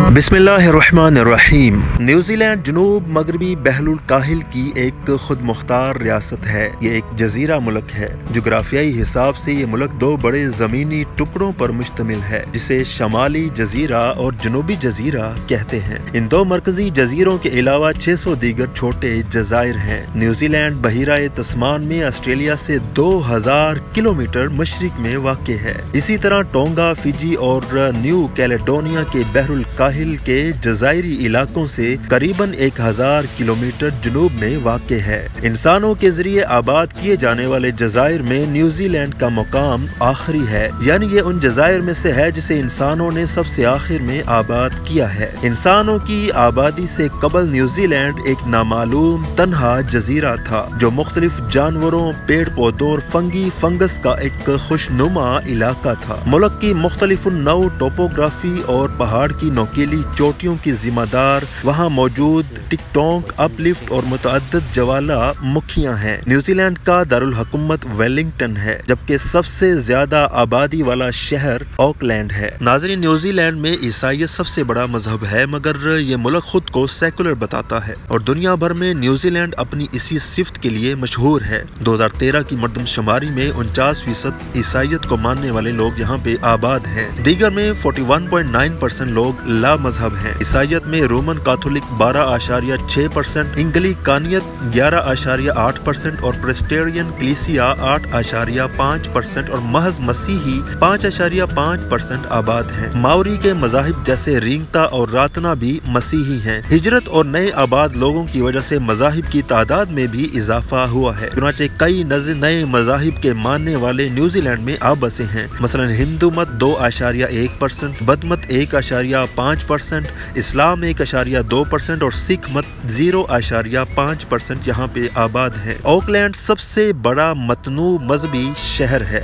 बिस्मिल्लाहिर्रहमानिर्रहीम। न्यूजीलैंड जनूब मगरबी बहरुल काहिल की एक खुद मुख्तार रियासत है। ये एक जजीरा मुल्क है। जोग्राफियाई हिसाब से ये मुल्क दो बड़े जमीनी टुकड़ों पर मुश्तमिल है, जिसे शमाली जजीरा और जनूबी जजीरा कहते हैं। इन दो मरकजी जजीरों के अलावा 600 दीगर छोटे जजायर हैं। न्यूजीलैंड बहिराए तस्मान में ऑस्ट्रेलिया से 2000 किलोमीटर मशरिक में वाक़ है। इसी तरह टोंगा, फिजी और न्यू कैलेडोनिया के बहरुल काहिल के जजायरी इलाकों से करीबन 1000 किलोमीटर जनूब में वाक़ है। इंसानों के जरिए आबाद किए जाने वाले जजायर में न्यूजीलैंड का मुकाम आखिरी है, यानी ये उन जजायर में से है जिसे इंसानों ने सबसे आखिर में आबाद किया है। इंसानों की आबादी से कबल न्यूजीलैंड एक नामालूम तन्हा जजीरा था, जो मुख्तलिफ जानवरों, पेड़ पौधों और फंगस का एक खुशनुमा इलाका था। मुल्क की मुख्तलिफ नौ टोपोग्राफी और पहाड़ की नोकीली चोटियों की जिम्मेदार वहाँ मौजूद टिकटोंग, अपलिफ्ट और मुतअद्दिद ज्वालामुखियां हैं। न्यूजीलैंड का दारुल हुकूमत वेलिंगटन है, जबकि सबसे ज्यादा आबादी वाला शहर ऑकलैंड है। नाज़रीन, न्यूजीलैंड में ईसाईयत सबसे बड़ा मजहब है, मगर ये मुल्क खुद को सेकुलर बताता है और दुनिया भर में न्यूजीलैंड अपनी इसी सिफ्त के लिए मशहूर है। 2013 की मरदमशुमारी में 49% ईसाईयत को मानने वाले लोग यहाँ पे आबाद हैं। दीगर में 41.9% लोग ला मजहब हैं। ईसाईयत में रोमन कैथोलिक 12.6%, इंग्लिकानियत 11.8% और प्रेस्बिटेरियन कलीसिया 8.5% और महज मसीही 5.5% आबाद हैं। माओरी के मजाहिब जैसे रिंगता और रातना भी मसीही हैं। हिजरत और नए आबाद लोगों की वजह से मजाहिब की तादाद में भी इजाफा हुआ है। चुनांचे कई नए मजाहिब के मानने वाले न्यूजीलैंड में आ बसे हैं। मसलन हिंदू मत 2.1%, बद मत 1.5%, इस्लाम 1.2% और सिख मत 0.5% यहाँ पे आबाद है। ऑकलैंड सबसे बड़ा मतनू मजहबी शहर है।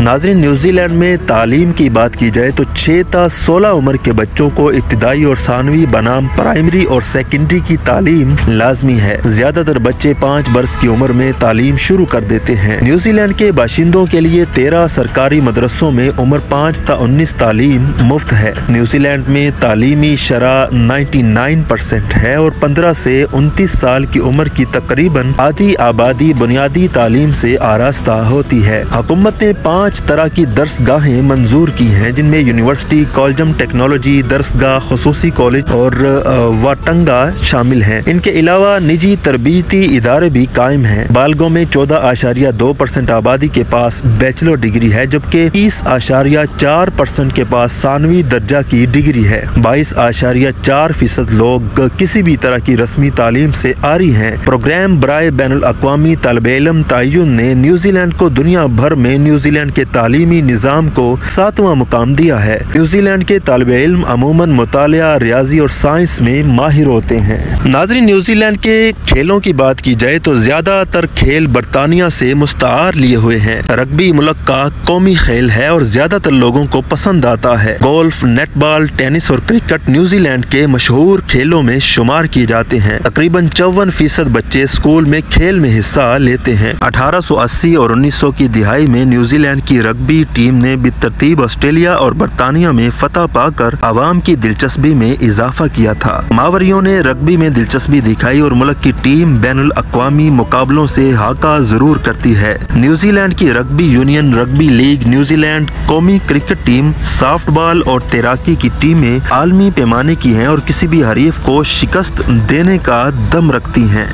नाज़रीन, न्यूजीलैंड में तालीम की बात की जाए तो 6 से 16 उम्र के बच्चों को इब्तिदाई और सानवी बनाम प्राइमरी और सेकेंडरी की तालीम लाजमी है। ज्यादातर बच्चे 5 बरस की उम्र में तालीम शुरू कर देते हैं। न्यूजीलैंड के बाशिंदों के लिए 13 सरकारी मदरसों में उम्र 5 से 19 तालीम मुफ्त है। न्यूजीलैंड में तालीमी शरह 99% है और 15 से 29 साल की उम्र की तकरीबन आधी आबादी बुनियादी तालीम से आरास्ता होती है। हुकूमत ने 5 तरह की दर्सगाहें मंजूर की हैं, जिनमें यूनिवर्सिटी, कॉलेजम टेक्नोलॉजी, दर्सगाह, खुसूसी कॉलेज और वाटंगा शामिल हैं। इनके अलावा निजी तरबियती इदारे भी कायम हैं। बालगों में 14.2% आबादी के पास बैचलर डिग्री है, जबकि 30.4% के पास सानवी दर्जा की डिग्री है। 22.4% लोग किसी भी तरह की रस्मी तालीम से आरी हैं। प्रोग्राम बराए बैनुल अक़वामी तालिबे इल्म तय्युन ने न्यूजीलैंड को दुनिया भर में न्यूजीलैंड के तालीमी निज़ाम को 7वां मुकाम दिया है। न्यूजीलैंड के तालिबे इल्म अमूमन मुतालिया, रियाजी और साइंस में माहिर होते हैं। नाज़रीन, न्यूजीलैंड के खेलों की बात की जाए तो ज्यादातर खेल बरतानिया से मुस्तार लिए हुए हैं। रग्बी मुल्क का कौमी खेल है और ज्यादातर लोगों को पसंद आता है। गोल्फ, नेटबॉल, टेनिस और क्रिकेट न्यूजीलैंड के मशहूर खेलों में शुमार किए जाते हैं। तकरीबन 54% बच्चे स्कूल में खेल में हिस्सा लेते हैं। 1880 और 1900 की दिहाई में न्यूजीलैंड की रग्बी टीम ने बेतरतीब ऑस्ट्रेलिया और बरतानिया में फतह पाकर आवाम की दिलचस्पी में इजाफा किया था। मावरियों ने रग्बी में दिलचस्पी दिखाई और मुल्क की टीम बैनुल अक़वामी मुकाबलों से हाका जरूर करती है। न्यूजीलैंड की rugby union, rugby league, New Zealand कौमी क्रिकेट टीम, सॉफ्टबॉल और तैराकी की टीमें आलमी पैमाने की हैं और किसी भी हरीफ को शिकस्त देने का दम रखती हैं।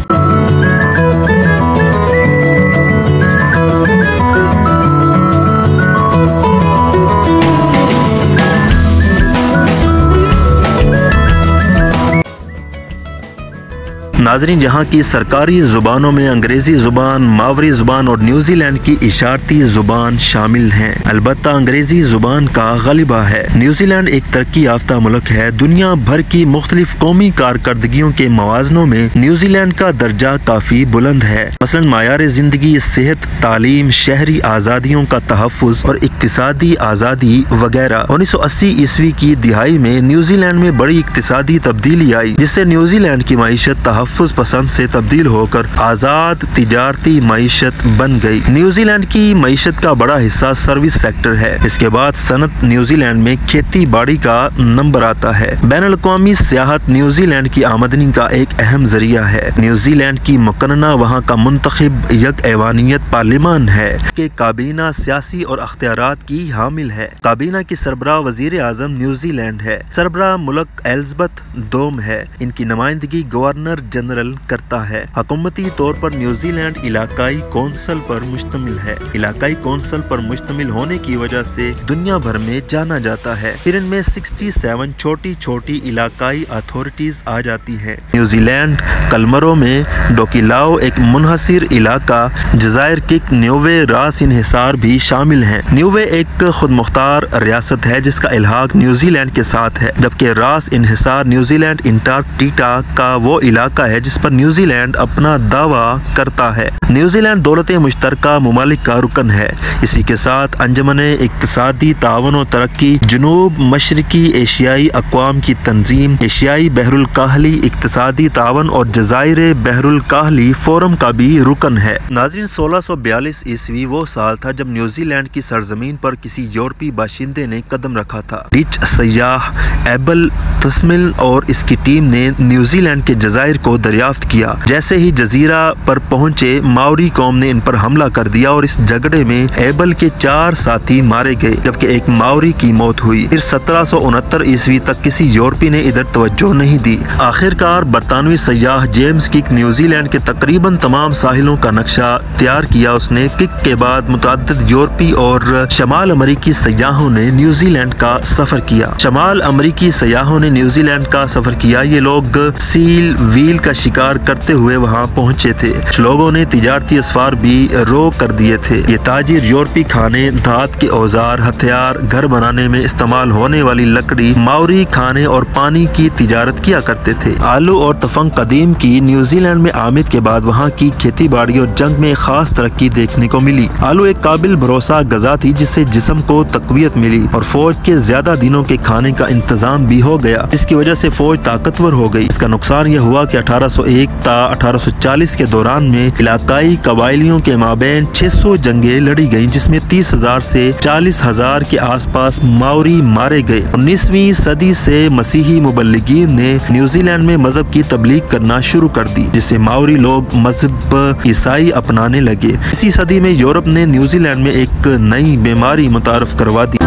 नाजरीन, यहाँ की सरकारी जुबानों में अंग्रेजी जुबान, मावरी जुबान और न्यूजीलैंड की इशारती जुबान शामिल हैं। अलबत्ता अंग्रेजी जुबान का गलिबा है। न्यूजीलैंड एक तरक्की याफ्ता मुल्क है। दुनिया भर की मुख्तलिफ कौमी कारकर्दगियों के मवाजनों में न्यूजीलैंड का दर्जा काफी बुलंद है। मसलन मायार जिंदगी, सेहत, तालीम, शहरी आज़ादियों का तहफ़्फ़ुज़ और इक्तिसादी आज़ादी वगैरह। 1980 ईस्वी की दिहाई में न्यूजीलैंड में बड़ी इक्तिसादी तब्दीली आई, जिससे न्यूजीलैंड की मईशत तहफ़्फ़ुज़ पसंद से तब्दील होकर आज़ाद तिजारती मईशत बन गई। न्यूजीलैंड की मईशत का बड़ा हिस्सा सर्विस सेक्टर है। इसके बाद सनत न्यूजीलैंड में खेती बाड़ी का नंबर आता है। बैनुल-अक़वामी सियाहत न्यूजीलैंड की आमदनी का एक अहम जरिया है। न्यूजीलैंड की मुकन्ना वहाँ का मुंतखब यक ऐवानियत पार्लिमान है कि काबीना सियासी और अख्तियारात की हामिल है। काबीना की सरबराह वजीर आजम न्यूजीलैंड है। सरबराह मुल्क एलिज़ाबेथ दोम है। इनकी नुमाइंदगी गवर्नर जनरल करता है। हुकूमती तौर पर न्यूजीलैंड इलाकाई कौंसल पर मुश्तमिल है। इलाकाई कौंसल पर मुश्तमिल होने की वजह से दुनिया भर में जाना जाता है। फिर इनमें 67 छोटी छोटी इलाकाई अथॉरिटीज आ जाती है। न्यूजीलैंड कलमरों में डोकिलाओ एक मुनहसिर इलाका, जजायर किक, न्यूवे, रास इनहिसार भी शामिल हैं। न्यूवे एक खुद मुख्तार रियासत है जिसका इल्हाक न्यूजीलैंड के साथ है, जबकि रास इनहिसार न्यूजीलैंड अंटार्कटिका का वो इलाका है जिस पर न्यूजीलैंड अपना दावा करता है। न्यूजीलैंड दौलत मुश्तरका मुमालिक का रुकन है। इसी के साथ अंजमने इक्तिसादी तावन और तरक्की, जनूब मशरकी एशियाई अक़वाम की तंजीम, एशियाई बहरुल काहली इक्तिसादी तावन और जज़ायर बहरुल काहली फोरम का भी रुकन है। नाज़रीन, 1642 ईस्वी वो साल था जब न्यूजीलैंड की सरजमीन पर किसी यूरोपी बाशिंदे ने कदम रखा था। रिच सयाह एबल तस्मिल और इसकी टीम ने न्यूजीलैंड के जज़ायर को दरियाफ्त किया। जैसे ही जजीरा पर पहुंचे, माओरी कौम ने इन पर हमला कर दिया और इस झगड़े में एबल के 4 साथी मारे गए, जबकि एक माओरी की मौत हुई। फिर 1769 ईस्वी तक किसी यूरोपी ने इधर तवज्जो नहीं दी। आखिरकार बरतानवी सयाह जेम्स किक न्यूजीलैंड के तकरीबन तमाम साहिलों का नक्शा तैयार किया। उसने किक के बाद मुतअद्दिद यूरोपी और शमाल अमरीकी सयाहों ने न्यूजीलैंड का सफर किया। शमाल अमरीकी सयाहों ने न्यूजीलैंड का सफर किया। ये लोग सील व्हील का शिकार करते हुए वहाँ पहुँचे थे। लोगों ने तिजारती असफार भी रोक कर दिए थे। ये ताजिर यूरोपी खाने, धात के औजार, हथियार, घर बनाने में इस्तेमाल होने वाली लकड़ी, माओरी खाने और पानी की तिजारत किया करते थे। आलू और तफंग कदीम की न्यूजीलैंड में आमद के बाद वहाँ की खेती बाड़ी और जंग में खास तरक्की देखने को मिली। आलू एक काबिल भरोसा गज़ा थी जिससे जिस्म को तक़वियत मिली और फौज के ज्यादा दिनों के खाने का इंतजाम भी हो गया, जिसकी वजह से फौज ताकतवर हो गई। इसका नुकसान यह हुआ कि 1801 ता 1840 के दौरान में इलाकाई कबाइलियों के माबैन 600 जंगें लड़ी गईं, जिसमें 30,000 से 40,000 के आसपास माओरी मारे गए। 19वीं सदी से मसीही मुबल्लिगीन ने न्यूजीलैंड में मजहब की तबलीग करना शुरू कर दी, जिससे माओरी लोग मजहब ईसाई अपनाने लगे। इसी सदी में यूरोप ने न्यूजीलैंड में एक नई बीमारी मुतारफ करवा दी।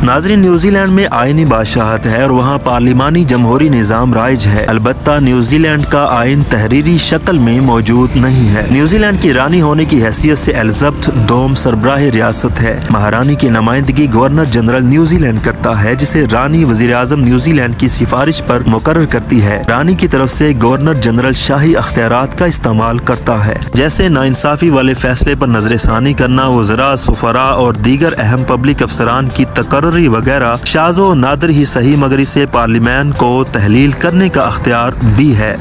नाज़रीन, न्यूजीलैंड में आईनी बादशाहत है और वहाँ पार्लिमानी जमहूरी निज़ाम राइज है। अलबत्ता न्यूजीलैंड का आइन तहरीरी शक्ल में मौजूद नहीं है। न्यूजीलैंड की रानी होने की हैसियत से एलिज़ाबेथ दोम सरबराह रियासत है। महारानी की नुमाइंदगी गवर्नर जनरल न्यूजीलैंड करता है, जिसे रानी वज़ीर आज़म न्यूजीलैंड की सिफारिश पर मुकर्रर करती है। रानी की तरफ से गवर्नर जनरल शाही अख्तियारात का इस्तेमाल करता है, जैसे नाइंसाफी वाले फैसले पर नजरसानी करना, वज़रा, सुफरा और दीगर अहम पब्लिक अफसरान की तकर्री वगैरह। शाज़ो नादर ही सही मगर इसे पार्लियामेंट को तहलील करने का अख्तियार भी है।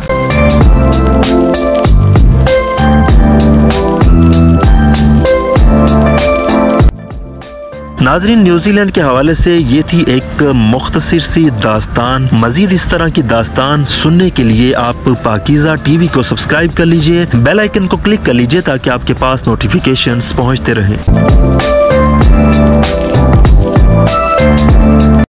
नाज़रीन, न्यूजीलैंड के हवाले से ये थी एक मुख्तसर सी दास्तान। मजीद इस तरह की दास्तान सुनने के लिए आप पाकीज़ा टीवी को सब्सक्राइब कर लीजिए, बेल आइकन को क्लिक कर लीजिए ताकि आपके पास नोटिफिकेशंस पहुंचते रहें।